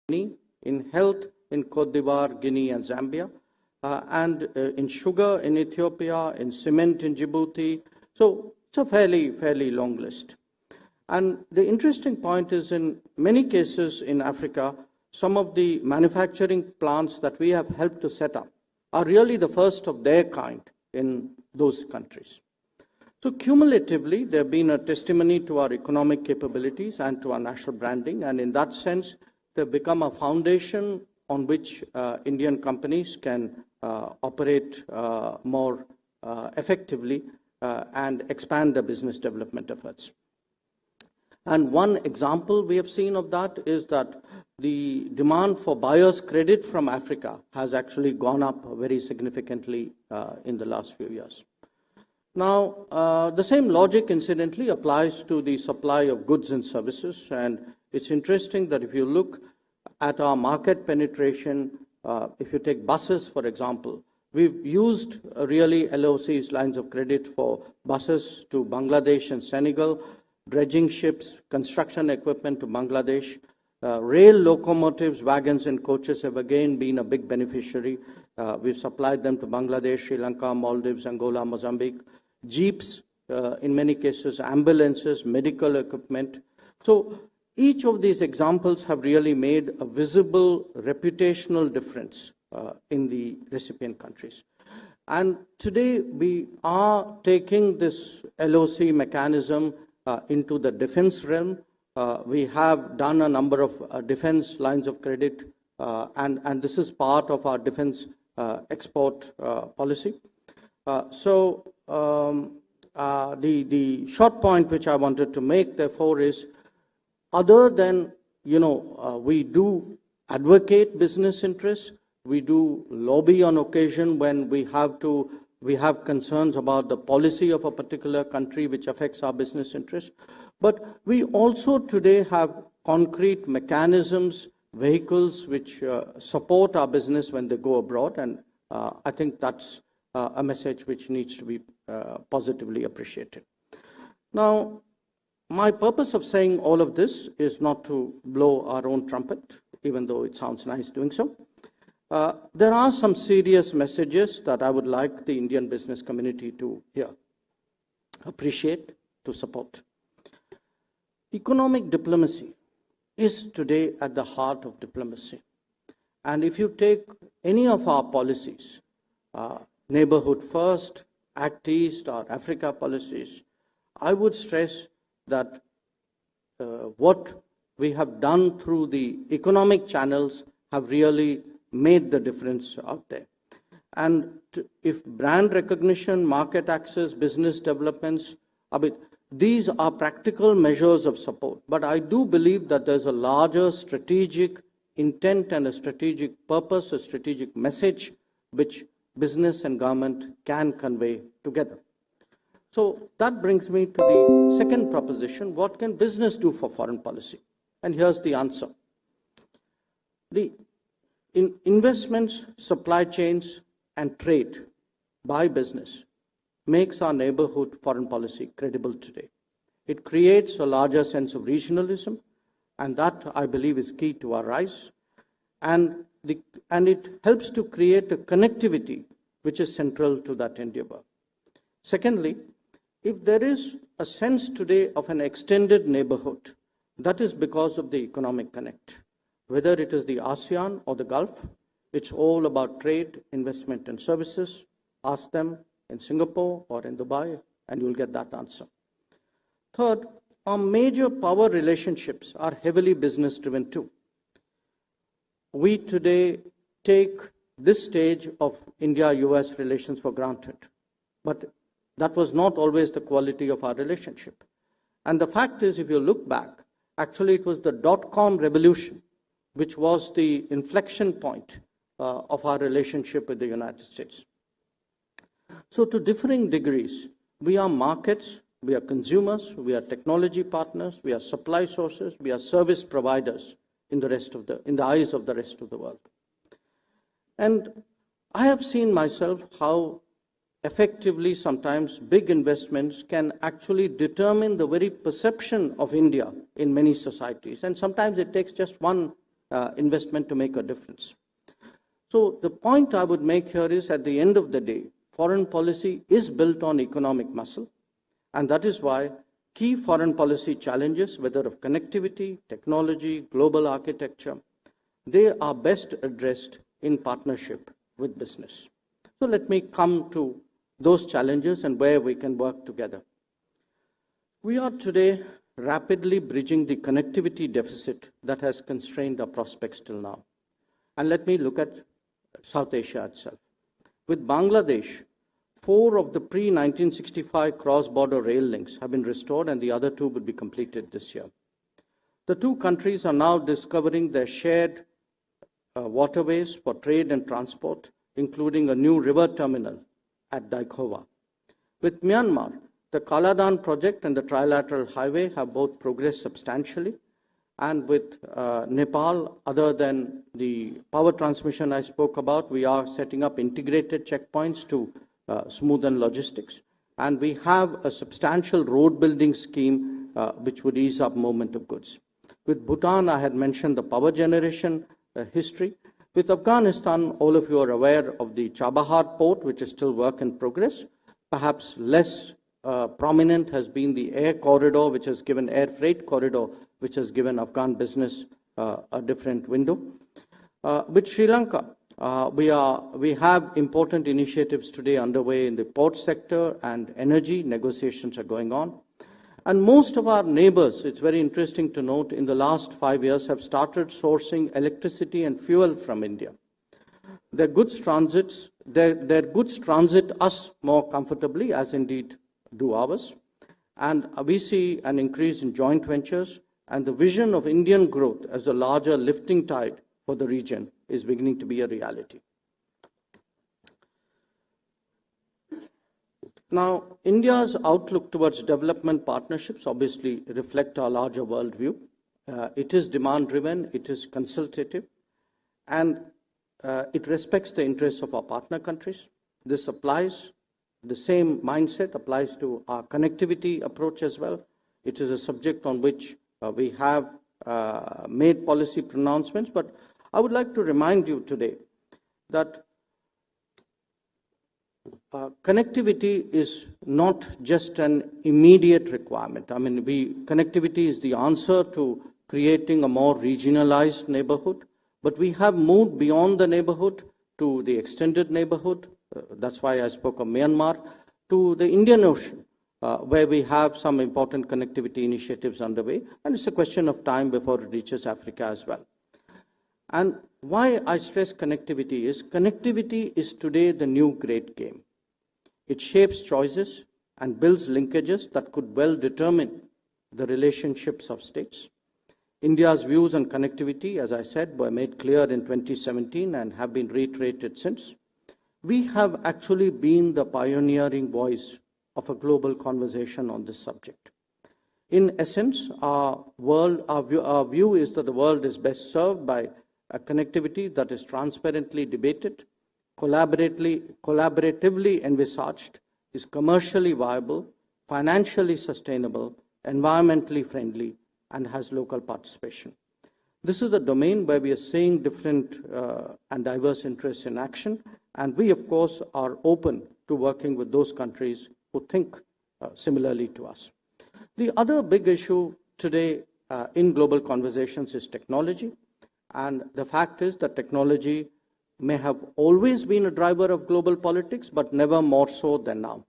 in health in Cote d'Ivoire, Guinea, and Zambia, and in sugar in Ethiopia, in cement in Djibouti. So it's a fairly long list. And the interesting point is, in many cases in Africa, some of the manufacturing plants that we have helped to set up are really the first of their kind in those countries. So cumulatively, they have been a testimony to our economic capabilities and to our national branding, and in that sense, they've become a foundation on which Indian companies can operate more effectively and expand their business development efforts. And one example we have seen of that is that the demand for buyer's credit from Africa has actually gone up very significantly in the last few years. Now, the same logic, incidentally, applies to the supply of goods and services. And it's interesting that if you look at our market penetration, if you take buses, for example, we've used really LOC's lines of credit for buses to Bangladesh and Senegal, dredging ships, construction equipment to Bangladesh. Rail locomotives, wagons, and coaches have again been a big beneficiary. We've supplied them to Bangladesh, Sri Lanka, Maldives, Angola, Mozambique. Jeeps, in many cases, ambulances, medical equipment. So each of these examples have really made a visible reputational difference in the recipient countries. And today we are taking this LOC mechanism into the defense realm. We have done a number of defense lines of credit, and this is part of our defense export policy. The short point which I wanted to make, therefore, is other than, we do advocate business interests, we do lobby on occasion when we have concerns about the policy of a particular country which affects our business interests. But we also today have concrete mechanisms, vehicles which support our business when they go abroad, and I think that's a message which needs to be positively appreciated. Now, my purpose of saying all of this is not to blow our own trumpet, even though it sounds nice doing so. There are some serious messages that I would like the Indian business community to hear, appreciate, to support. Economic diplomacy is today at the heart of diplomacy. And if you take any of our policies, Neighborhood First, Act East, or Africa policies, I would stress that what we have done through the economic channels have really made the difference out there. And if brand recognition, market access, business developments, these are practical measures of support. But I do believe that there's a larger strategic intent and a strategic purpose, a strategic message which business and government can convey together. So that brings me to the second proposition: what can business do for foreign policy? And here's the answer. In investments, supply chains, and trade by business makes our neighborhood foreign policy credible today. It creates a larger sense of regionalism, and that, I believe, is key to our rise. And it helps to create a connectivity which is central to that endeavor. Secondly, if there is a sense today of an extended neighborhood, that is because of the economic connect. Whether it is the ASEAN or the Gulf, it's all about trade, investment, and services. Ask them in Singapore or in Dubai, and you'll get that answer. Third, our major power relationships are heavily business-driven too. We today take this stage of India-US relations for granted, but that was not always the quality of our relationship. And the fact is, if you look back, actually it was the dot-com revolution which was the inflection point of our relationship with the United States. So to differing degrees, we are markets, we are consumers, we are technology partners, we are supply sources, we are service providers in the eyes of the rest of the world. And I have seen myself how effectively sometimes big investments can actually determine the very perception of India in many societies. And sometimes it takes just one investment to make a difference. So the point I would make here is, at the end of the day, foreign policy is built on economic muscle, and that is why key foreign policy challenges, whether of connectivity, technology, global architecture, they are best addressed in partnership with business. So let me come to those challenges and where we can work together. We are today rapidly bridging the connectivity deficit that has constrained our prospects till now. And let me look at South Asia itself. With Bangladesh, 4 of the pre-1965 cross-border rail links have been restored, and the other 2 will be completed this year. The 2 countries are now discovering their shared waterways for trade and transport, including a new river terminal at Daikhowa. With Myanmar, the Kaladan project and the trilateral highway have both progressed substantially. And with Nepal, other than the power transmission I spoke about, we are setting up integrated checkpoints to smoothen logistics. And we have a substantial road building scheme which would ease up movement of goods. With Bhutan, I had mentioned the power generation history. With Afghanistan, all of you are aware of the Chabahar port, which is still work in progress. Perhaps less prominent has been the air corridor, which has given air freight corridor, which has given Afghan business a different window. With Sri Lanka, we have important initiatives today underway in the port sector and energy. Negotiations are going on. And most of our neighbors, it's very interesting to note, in the last 5 years have started sourcing electricity and fuel from India. Their goods transit us more comfortably, as indeed do ours. And we see an increase in joint ventures, and the vision of Indian growth as a larger lifting tide for the region is beginning to be a reality. Now, India's outlook towards development partnerships obviously reflect our larger worldview. It is demand-driven, it is consultative, and it respects the interests of our partner countries. This applies, the same mindset applies to our connectivity approach as well. It is a subject on which we have made policy pronouncements, but I would like to remind you today that connectivity is not just an immediate requirement. I mean, connectivity is the answer to creating a more regionalized neighborhood, but we have moved beyond the neighborhood to the extended neighborhood. That's why I spoke of Myanmar, to the Indian Ocean, where we have some important connectivity initiatives underway, and it's a question of time before it reaches Africa as well. And why I stress connectivity is today the new great game. It shapes choices and builds linkages that could well determine the relationships of states. India's views on connectivity, as I said, were made clear in 2017 and have been reiterated since. We have actually been the pioneering voice of a global conversation on this subject. In essence, our view is that the world is best served by a connectivity that is transparently debated, collaboratively envisaged, is commercially viable, financially sustainable, environmentally friendly, and has local participation. This is a domain where we are seeing different and diverse interests in action, and we, of course, are open to working with those countries who think similarly to us. The other big issue today in global conversations is technology, and the fact is that technology may have always been a driver of global politics, but never more so than now.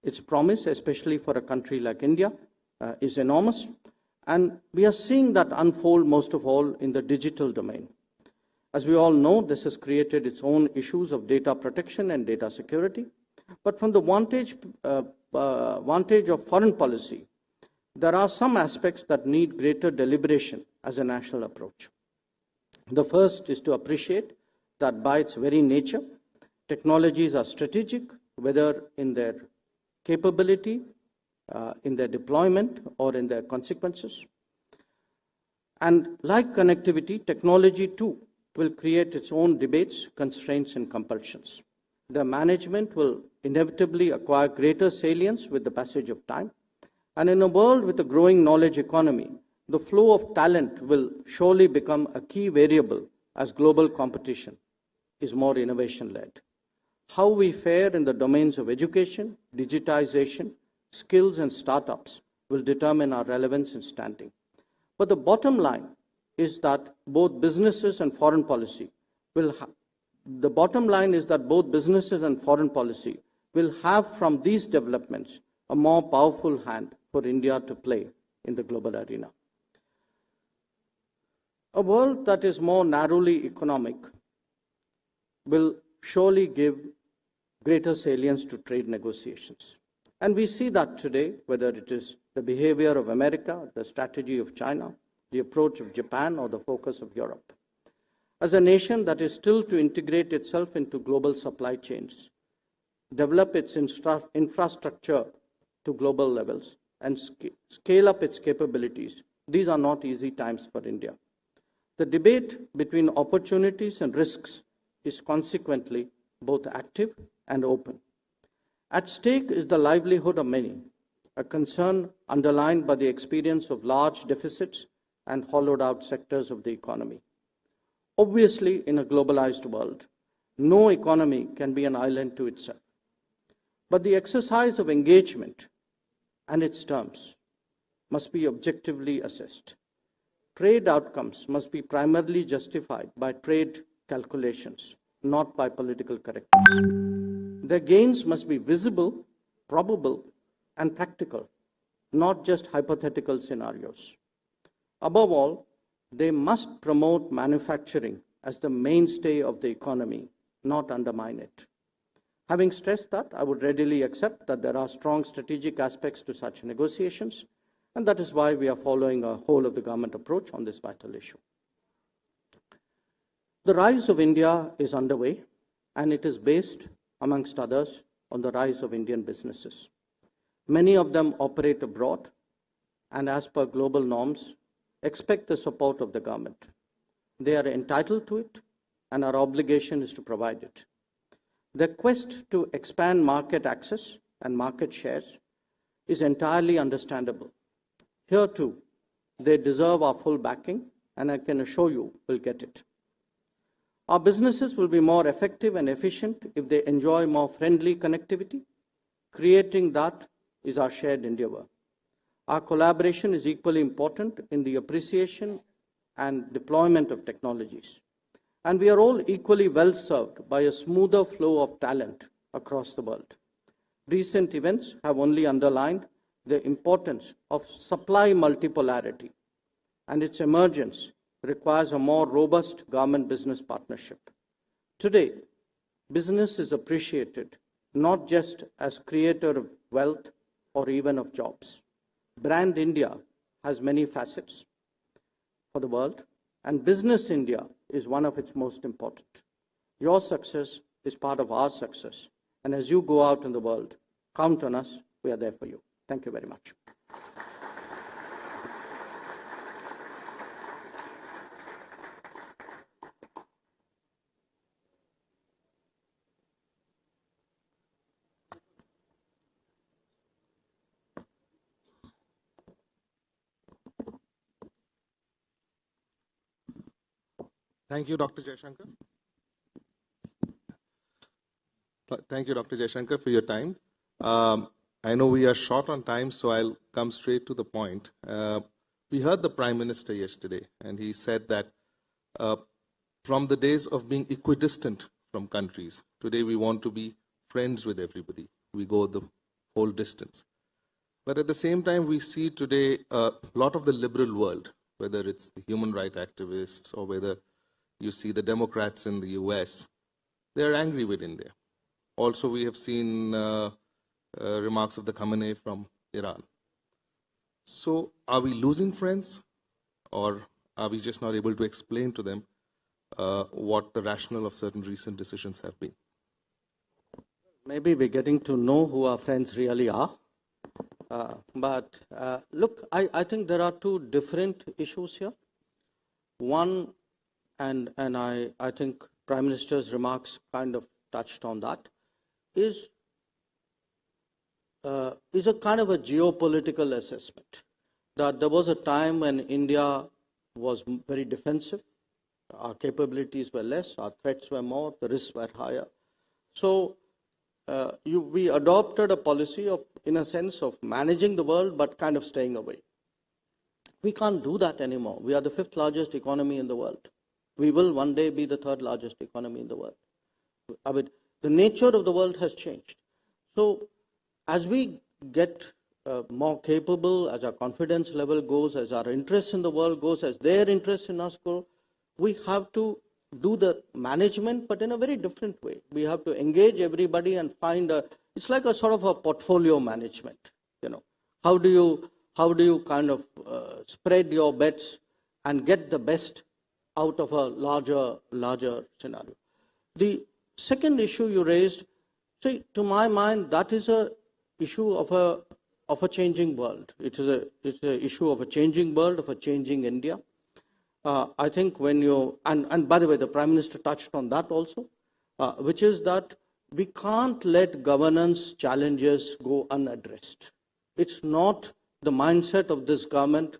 Its promise, especially for a country like India, is enormous, and we are seeing that unfold most of all in the digital domain. As we all know, this has created its own issues of data protection and data security, but from the vantage of foreign policy, there are some aspects that need greater deliberation as a national approach. The first is to appreciate that by its very nature, technologies are strategic, whether in their capability, in their deployment, or in their consequences. And like connectivity, technology too will create its own debates, constraints, and compulsions. The management will inevitably acquire greater salience with the passage of time. And in a world with a growing knowledge economy, The flow of talent will surely become a key variable as global competition is more innovation-led. How we fare in the domains of education, digitization, skills, and startups will determine our relevance and standing. But the bottom line is that both businesses and foreign policy will have from these developments a more powerful hand for India to play in the global arena. A world that is more narrowly economic will surely give greater salience to trade negotiations. And we see that today, whether it is the behavior of America, the strategy of China, the approach of Japan, or the focus of Europe. As a nation that is still to integrate itself into global supply chains, develop its infrastructure to global levels, and scale up its capabilities, these are not easy times for India. The debate between opportunities and risks is consequently both active and open. At stake is the livelihood of many, a concern underlined by the experience of large deficits and hollowed out sectors of the economy. Obviously, in a globalized world, no economy can be an island to itself. But the exercise of engagement and its terms must be objectively assessed. Trade outcomes must be primarily justified by trade calculations, not by political correctness. Their gains must be visible, probable, and practical, not just hypothetical scenarios. Above all, they must promote manufacturing as the mainstay of the economy, not undermine it. Having stressed that, I would readily accept that there are strong strategic aspects to such negotiations, and that is why we are following a whole-of-the-government approach on this vital issue. The rise of India is underway, and it is based, amongst others, on the rise of Indian businesses. Many of them operate abroad, and as per global norms, expect the support of the government. They are entitled to it, and our obligation is to provide it. The quest to expand market access and market shares is entirely understandable. Here too, they deserve our full backing, and I can assure you we'll get it. Our businesses will be more effective and efficient if they enjoy more friendly connectivity. Creating that is our shared endeavor. Our collaboration is equally important in the appreciation and deployment of technologies. And we are all equally well served by a smoother flow of talent across the world. Recent events have only underlined the importance of supply multipolarity, and its emergence requires a more robust government-business partnership. Today, business is appreciated not just as creator of wealth or even of jobs. Brand India has many facets for the world, and Business India is one of its most important. Your success is part of our success, and as you go out in the world, count on us, we are there for you. Thank you very much. Thank you, Dr. Jaishankar. Thank you, Dr. Jaishankar, for your time. I know we are short on time, so I'll come straight to the point. We heard the Prime Minister yesterday, and he said that from the days of being equidistant from countries, today we want to be friends with everybody. We go the whole distance. But at the same time, we see today a lot of the liberal world, whether it's the human rights activists or whether you see the Democrats in the US, they're angry with India. Also, we have seen remarks of the Khamenei from Iran. So are we losing friends, or are we just not able to explain to them what the rationale of certain recent decisions have been? Maybe we're getting to know who our friends really are. But look, I think there are two different issues here. One, and I think Prime Minister's remarks kind of touched on that, is a kind of a geopolitical assessment. that there was a time when India was very defensive. Our capabilities were less, our threats were more, the risks were higher. So we adopted a policy of, in a sense, of managing the world but kind of staying away. We can't do that anymore. We are the fifth largest economy in the world. We will one day be the third largest economy in the world. I mean, the nature of the world has changed. So as we get more capable, as our confidence level goes, as our interest in the world goes, as their interest in us grow, we have to do the management, but in a very different way. We have to engage everybody and find it's like a sort of a portfolio management. How do you kind of spread your bets and get the best out of a larger scenario? The second issue you raised, see, to my mind, that is a issue of a changing world. It's an issue of a changing world, of a changing India. I think when you, and by the way, the Prime Minister touched on that also, which is that we can't let governance challenges go unaddressed. It's not the mindset of this government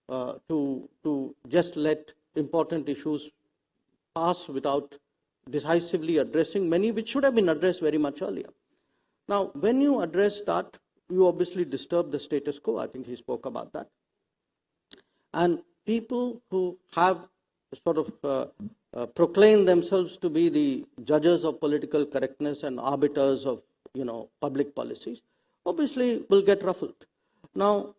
to just let important issues pass without decisively addressing many which should have been addressed very much earlier. Now, when you address that, you obviously disturb the status quo. I think he spoke about that. And people who have sort of proclaimed themselves to be the judges of political correctness and arbiters of public policies, obviously will get ruffled. Now,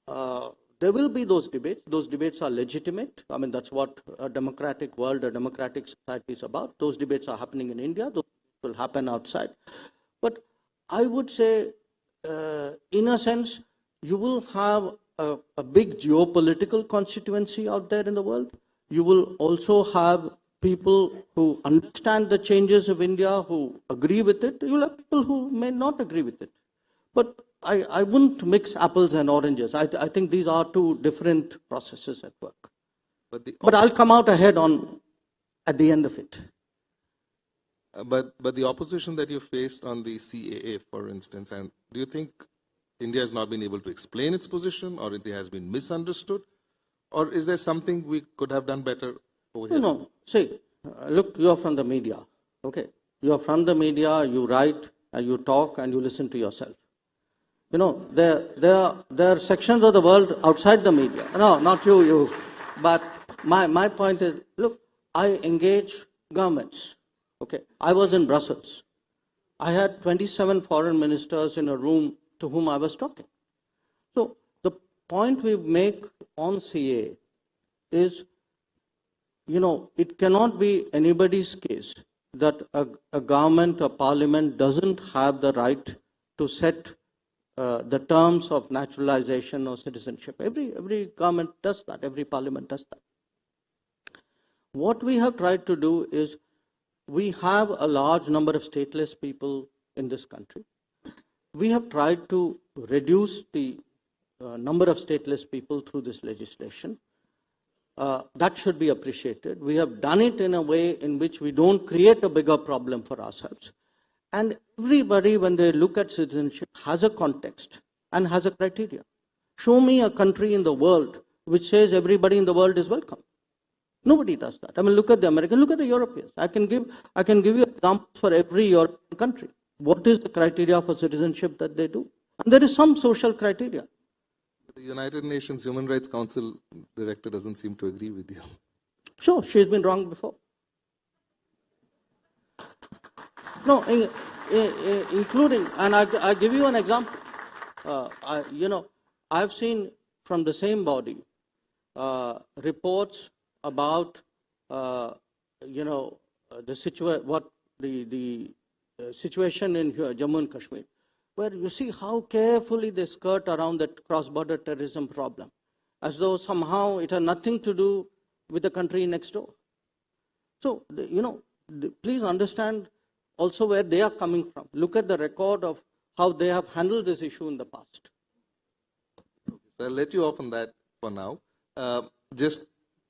there will be those debates. Those debates are legitimate. I mean, that's what a democratic world, a democratic society is about. Those debates are happening in India. Those will happen outside. But I would say, in a sense, you will have a big geopolitical constituency out there in the world. You will also have people who understand the changes of India, who agree with it. You will have people who may not agree with it. But I wouldn't mix apples and oranges. I think these are two different processes at work. But I'll come out ahead at the end of it. But the opposition that you faced on the CAA, for instance, and do you think India has not been able to explain its position, or it has been misunderstood, or is there something we could have done better over here? No. See, look, you are from the media, okay? You are from the media, you write, and you talk, and you listen to yourself. There are sections of the world outside the media. No, not you. But my point is, look, I engage governments, okay? I was in Brussels. I had 27 foreign ministers in a room to whom I was talking. So the point we make on CA is, it cannot be anybody's case that a government, a parliament doesn't have the right to set the terms of naturalization or citizenship. Every government does that. Every parliament does that. What we have tried to do is, we have a large number of stateless people in this country. We have tried to reduce the number of stateless people through this legislation. That should be appreciated. We have done it in a way in which we don't create a bigger problem for ourselves. And everybody, when they look at citizenship, has a context and has a criteria. Show me a country in the world which says everybody in the world is welcome. Nobody does that. I mean, look at the Americans, look at the Europeans. I can give you examples for every European country. What is the criteria for citizenship that they do? And there is some social criteria. The United Nations Human Rights Council director doesn't seem to agree with you. Sure, she's been wrong before. No, including, and I give you an example. I've seen from the same body reports about the situation in Jammu and Kashmir, where you see how carefully they skirt around that cross-border terrorism problem, as though somehow it had nothing to do with the country next door. So, please understand also where they are coming from. Look at the record of how they have handled this issue in the past. So I'll let you off on that for now. Just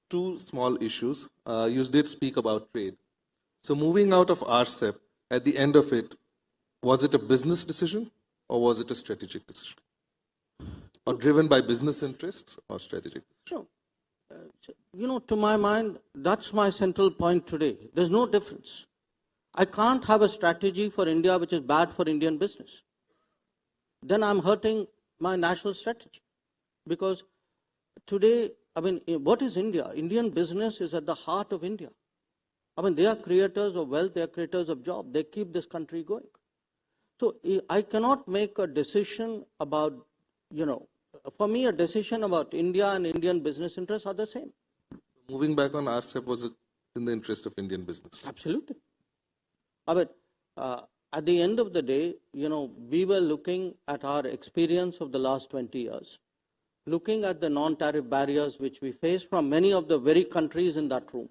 two small issues. You did speak about trade. So moving out of RCEP, at the end of it, was it a business decision or was it a strategic decision? or driven by business interests or strategic? No. To my mind, that's my central point today. There's no difference. I can't have a strategy for India which is bad for Indian business. Then I'm hurting my national strategy. Because today, what is India? Indian business is at the heart of India. They are creators of wealth, they are creators of jobs. They keep this country going. So I cannot make a decision about, for me, a decision about India and Indian business interests are the same. Moving back on RCEP was in the interest of Indian business. Absolutely. At the end of the day, we were looking at our experience of the last 20 years, looking at the non-tariff barriers which we face from many of the very countries in that room.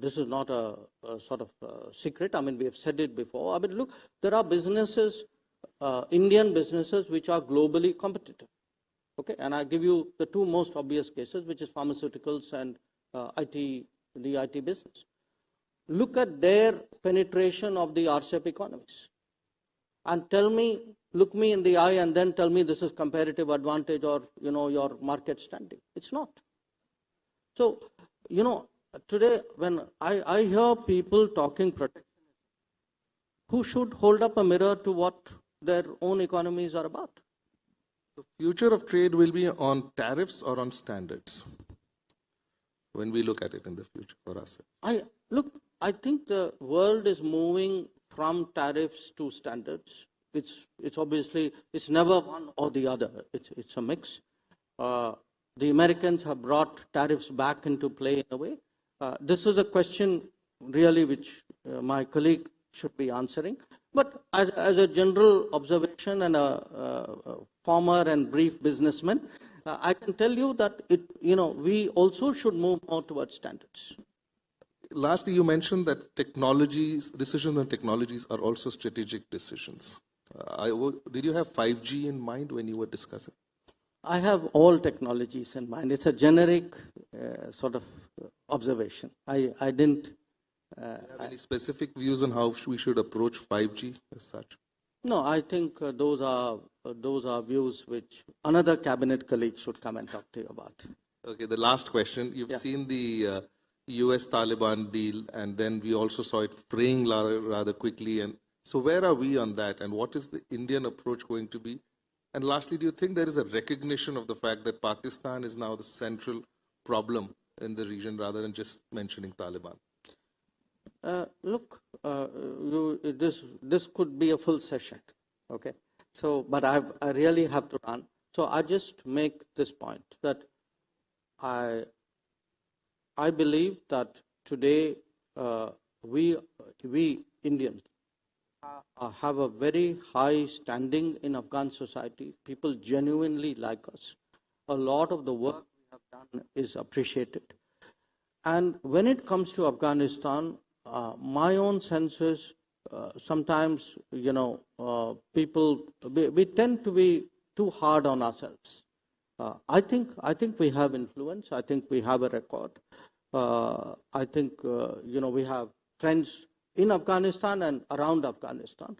This is not a sort of secret. We have said it before. Look, there are businesses, Indian businesses, which are globally competitive. Okay, and I give you the two most obvious cases, which is pharmaceuticals and the IT business. Look at their penetration of the RCEP economies, and look me in the eye, and then tell me this is comparative advantage or your market standing. It's not. So, today when I hear people talking protectionism, who should hold up a mirror to what their own economies are about? The future of trade will be on tariffs or on standards when we look at it in the future for us. I think the world is moving from tariffs to standards. It's obviously, it's never one or the other. It's a mix. The Americans have brought tariffs back into play in a way. This is a question really which my colleague should be answering. But as a general observation and a former and brief businessman, I can tell you that we also should move more towards standards. Lastly, you mentioned that decisions on technologies are also strategic decisions. Did you have 5G in mind when you were discussing? I have all technologies in mind. It's a generic sort of observation. I didn't. Do you have any specific views on how we should approach 5G as such? No, I think those are views which another cabinet colleague should come and talk to you about. Okay, the last question. You've seen the US-Taliban deal, and then we also saw it fraying rather quickly. And so where are we on that, and what is the Indian approach going to be? And lastly, do you think there is a recognition of the fact that Pakistan is now the central problem in the region rather than just mentioning Taliban? Look, this could be a full session, okay? So, but I really have to run. So I just make this point that I believe that today we Indians have a very high standing in Afghan society. People genuinely like us. A lot of the work we have done is appreciated. And when it comes to Afghanistan, my own sense is sometimes, people, we tend to be too hard on ourselves. I think we have influence. I think we have a record. I think, we have friends in Afghanistan and around Afghanistan.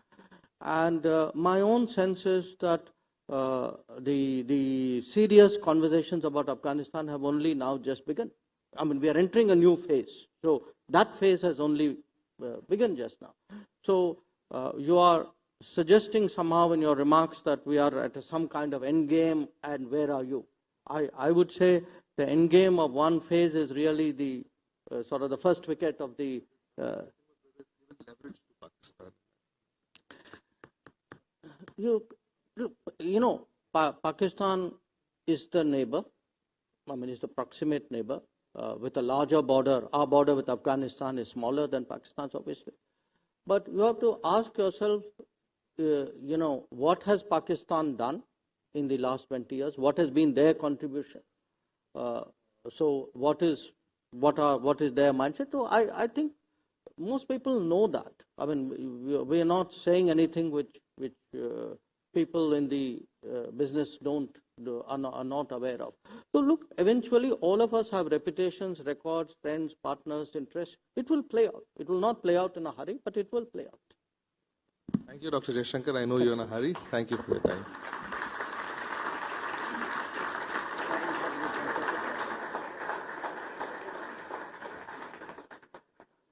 And my own sense is that the serious conversations about Afghanistan have only now just begun. We are entering a new phase. So that phase has only begun just now. So you are suggesting somehow in your remarks that we are at some kind of end game, and where are you? I would say the end game of one phase is really the sort of the first wicket of the Pakistan is the neighbor. It's the proximate neighbor with a larger border. Our border with Afghanistan is smaller than Pakistan's, obviously. But you have to ask yourself, what has Pakistan done in the last 20 years? What has been their contribution? So what is their mindset? So I think most people know that. We are not saying anything which people in the business are not aware of. So look, eventually all of us have reputations, records, friends, partners, interests. It will play out. It will not play out in a hurry, but it will play out. Thank you, Dr. Jaishankar. I know you're in a hurry. Thank you for your time.